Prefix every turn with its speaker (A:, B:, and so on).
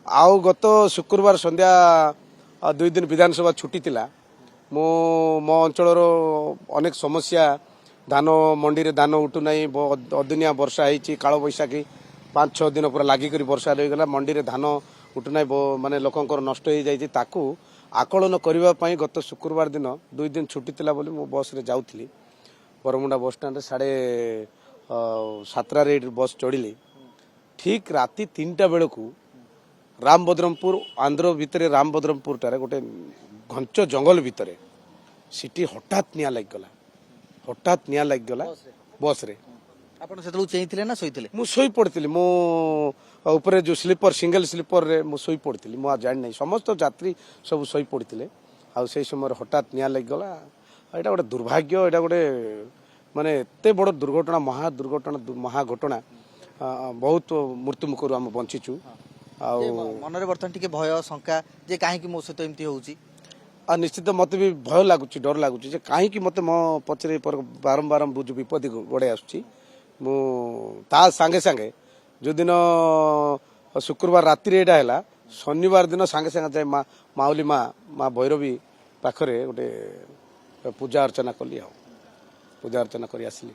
A: आउ गत शुक्रवार संध्या 2 दिन विधानसभा छुट्टी थिला मो मो अंचल अनेक समस्या धान मंडी रे धान उठू नहीं अदिनिया वर्षा होती काल बैशाखी 5-6 दिन पूरा लागिक वर्षा रहीगला मंडी रे धान उठू ना माने लोकंकर नष्ट हो जाइए ताकू आकलन करने गत शुक्रवार दिन 2 दिन छुट्टी थिला बोली मो बस रे जाउथली बरमुंडा बस स्टैंड साढ़े 7 बस चढ़ी ठीक राति 3टा बेलू रामभद्रमपुर आंध्र भितर रामभद्रमपुर टारे गोटे घंच जंगल भितर सिटी हठात निया लगिगला बस रे
B: आपण सेतलु चेइथिले ना सोइथिले
A: मु सोई पड़ती मो ऊपर जो स्लीपर सिंगल स्लीपर रे मु सोई पड़ती मु जान नहीं समस्त यात्री सब सोई पड़ते आ से समय हठात निया लगिगला एटा गोटे दुर्भाग्य एटा गोटे माने एते बड़ दुर्घटना महाघटना बहुत मृत्यु मुखर आम बंचीचु
B: मनरे बर्तन टिके भय शंका जे काहे कि मो सहित एमती होउची
A: आ निश्चित मत भी भय लगुच डर लगुच कहीं मत मो पचरे बारंबार जो विपद गड़े आसुची मु ता सांगे सांगे जो दिन शुक्रवार राति एटा है शनिवार दिन सांगे सांगे जाए माउली माँ भैरवी पाखरे गोटे पूजा अर्चना कली पूजा अर्चना कर आसली।